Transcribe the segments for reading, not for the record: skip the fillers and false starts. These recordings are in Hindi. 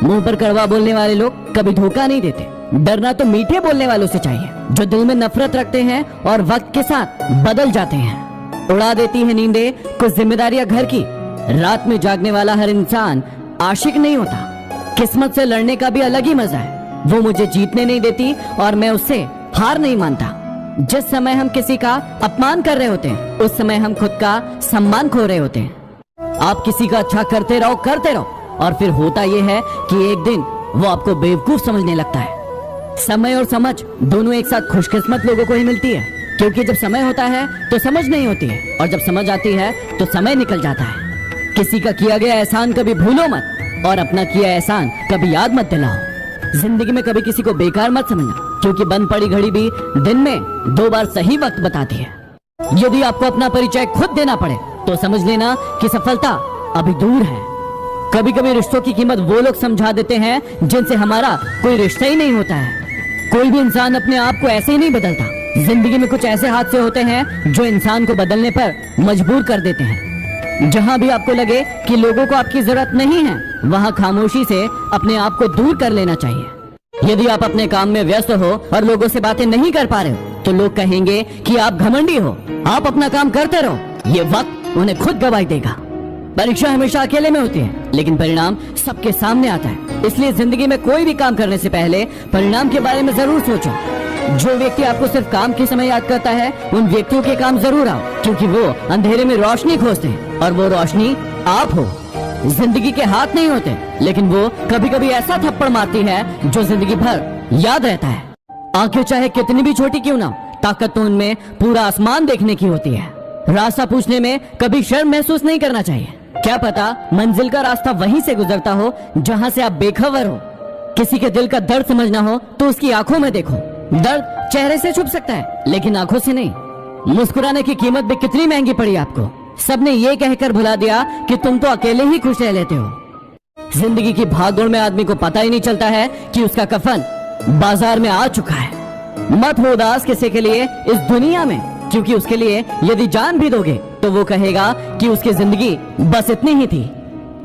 मुंह पर कड़वा बोलने वाले लोग कभी धोखा नहीं देते। डरना तो मीठे बोलने वालों से चाहिए, जो दिल में नफरत रखते हैं और वक्त के साथ बदल जाते हैं। उड़ा देती है नींदें कुछ जिम्मेदारियां घर की। रात में जागने वाला हर इंसान आशिक नहीं होता। किस्मत से लड़ने का भी अलग ही मजा है। वो मुझे जीतने नहीं देती और मैं उससे हार नहीं मानता। जिस समय हम किसी का अपमान कर रहे होते हैं, उस समय हम खुद का सम्मान खो रहे होते हैं। आप किसी का अच्छा करते रहो और फिर होता यह है कि एक दिन वो आपको बेवकूफ समझने लगता है। समय और समझ दोनों एक साथ खुशकिस्मत लोगों को ही मिलती है, क्योंकि जब समय होता है तो समझ नहीं होती है और जब समझ आती है तो समय निकल जाता है। किसी का किया गया एहसान कभी भूलो मत और अपना किया एहसान कभी याद मत दिलाओ। जिंदगी में कभी किसी को बेकार मत समझना, क्योंकि बंद पड़ी घड़ी भी दिन में 2 बार सही वक्त बताती है। यदि आपको अपना परिचय खुद देना पड़े तो समझ लेना कि सफलता अभी दूर है। कभी कभी रिश्तों की कीमत वो लोग समझा देते हैं जिनसे हमारा कोई रिश्ता ही नहीं होता है। कोई भी इंसान अपने आप को ऐसे ही नहीं बदलता। जिंदगी में कुछ ऐसे हादसे होते हैं जो इंसान को बदलने पर मजबूर कर देते हैं। जहां भी आपको लगे कि लोगों को आपकी जरूरत नहीं है, वहां खामोशी से अपने आप को दूर कर लेना चाहिए। यदि आप अपने काम में व्यस्त हो और लोगों से बातें नहीं कर पा रहे हो, तो लोग कहेंगे कि आप घमंडी हो। आप अपना काम करते रहो, ये वक्त उन्हें खुद गवाही देगा। परीक्षा हमेशा अकेले में होती है, लेकिन परिणाम सबके सामने आता है। इसलिए जिंदगी में कोई भी काम करने से पहले परिणाम के बारे में जरूर सोचो। जो व्यक्ति आपको सिर्फ काम के समय याद करता है, उन व्यक्तियों के काम जरूर आओ, क्योंकि वो अंधेरे में रोशनी खोजते हैं और वो रोशनी आप हो। जिंदगी के हाथ नहीं होते, लेकिन वो कभी कभी ऐसा थप्पड़ मारती है जो जिंदगी भर याद रहता है। आंखें चाहे कितनी भी छोटी क्यों ना, ताकत तो उनमें पूरा आसमान देखने की होती है। रास्ता पूछने में कभी शर्म महसूस नहीं करना चाहिए। क्या पता मंजिल का रास्ता वहीं से गुजरता हो जहां से आप बेखबर हो। किसी के दिल का दर्द समझना हो तो उसकी आंखों में देखो। दर्द चेहरे से छुप सकता है, लेकिन आंखों से नहीं। मुस्कुराने की कीमत भी कितनी महंगी पड़ी आपको। सबने ये कहकर भुला दिया कि तुम तो अकेले ही खुश रह लेते हो। जिंदगी की भागदौड़ में आदमी को पता ही नहीं चलता है कि उसका कफन बाजार में आ चुका है। मत हो उदास किसी के लिए इस दुनिया में, क्योंकि उसके लिए यदि जान भी दोगे तो वो कहेगा कि उसकी जिंदगी बस इतनी ही थी।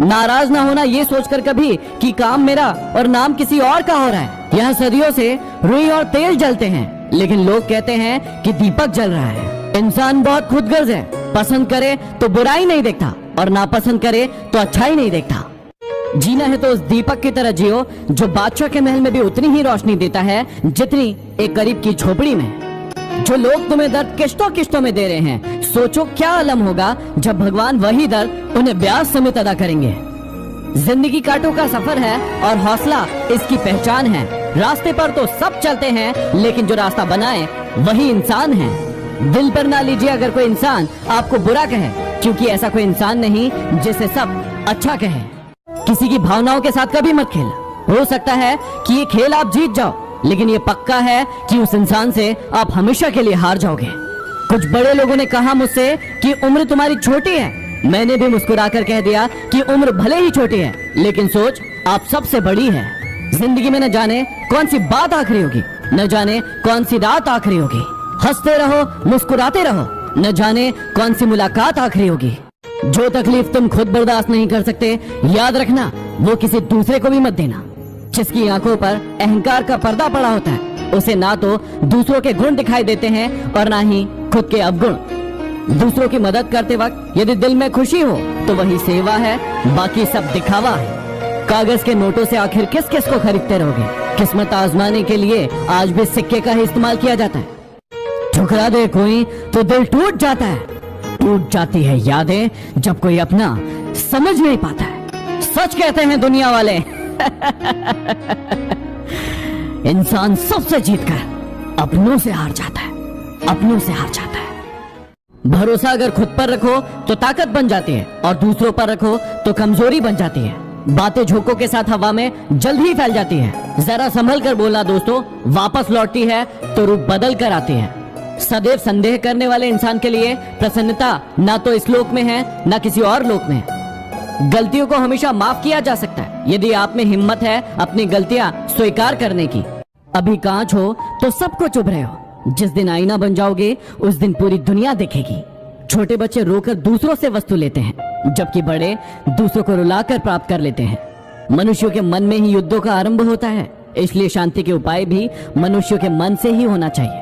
नाराज ना होना ये सोचकर कभी कि काम मेरा और नाम किसी और का हो रहा है। यहाँ सदियों से रुई और तेल जलते हैं, लेकिन लोग कहते हैं कि दीपक जल रहा है। इंसान बहुत खुदगर्ज है। पसंद करे तो बुराई नहीं देखता और नापसंद करे तो अच्छाई नहीं देखता। जीना है तो उस दीपक की तरह जियो जो बादशाह के महल में भी उतनी ही रोशनी देता है जितनी एक गरीब की झोपड़ी में। जो लोग तुम्हें दर्द किश्तों किश्तों में दे रहे हैं, सोचो क्या अलम होगा जब भगवान वही दर्द उन्हें ब्याज समेत अदा करेंगे। जिंदगी कांटों का सफर है और हौसला इसकी पहचान है। रास्ते पर तो सब चलते हैं, लेकिन जो रास्ता बनाए वही इंसान है। दिल पर ना लीजिए अगर कोई इंसान आपको बुरा कहे, क्योंकि ऐसा कोई इंसान नहीं जिसे सब अच्छा कहे। किसी की भावनाओं के साथ कभी मत खेल। हो सकता है कि ये खेल आप जीत जाओ, लेकिन ये पक्का है कि उस इंसान से आप हमेशा के लिए हार जाओगे। कुछ बड़े लोगों ने कहा मुझसे कि उम्र तुम्हारी छोटी है। मैंने भी मुस्कुराकर कह दिया कि उम्र भले ही छोटी है, लेकिन सोच आप सबसे बड़ी है। जिंदगी में न जाने कौन सी बात आखिरी होगी, न जाने कौन सी रात आखिरी होगी। हंसते रहो, मुस्कुराते रहो, न जाने कौन सी मुलाकात आखिरी होगी। जो तकलीफ तुम खुद बर्दाश्त नहीं कर सकते, याद रखना वो किसी दूसरे को भी मत देना। जिसकी आंखों पर अहंकार का पर्दा पड़ा होता है, उसे ना तो दूसरों के गुण दिखाई देते हैं और ना ही खुद के अवगुण। दूसरों की मदद करते वक्त यदि दिल में खुशी हो तो वही सेवा है, बाकी सब दिखावा है। कागज के नोटों से आखिर किस किस को खरीदते रहोगे। किस्मत आजमाने के लिए आज भी सिक्के का ही इस्तेमाल किया जाता है। ठुकरा दे कोई तो दिल टूट जाता है। टूट जाती है यादें जब कोई अपना समझ नहीं पाता है। सच कहते हैं दुनिया वाले, इंसान सबसे जीतकर अपनों से हार जाता है, अपनों से हार जाता है। भरोसा अगर खुद पर रखो तो ताकत बन जाती है और दूसरों पर रखो तो कमजोरी बन जाती है। बातें झोंकों के साथ हवा में जल्द ही फैल जाती है। जरा संभल कर बोलना दोस्तों, वापस लौटती है तो रूप बदल कर आती है। सदैव संदेह करने वाले इंसान के लिए प्रसन्नता ना तो इस लोक में है ना किसी और लोक में है। गलतियों को हमेशा माफ किया जा सकता है यदि आप में हिम्मत है अपनी गलतियां स्वीकार करने की। अभी कांच हो तो सबको चुभ रहे हो, जिस दिन आईना बन जाओगे उस दिन पूरी दुनिया देखेगी। छोटे बच्चे रोकर दूसरों से वस्तु लेते हैं, जबकि बड़े दूसरों को रुलाकर प्राप्त कर लेते हैं। मनुष्यों के मन में ही युद्धों का आरंभ होता है, इसलिए शांति के उपाय भी मनुष्यों के मन से ही होना चाहिए।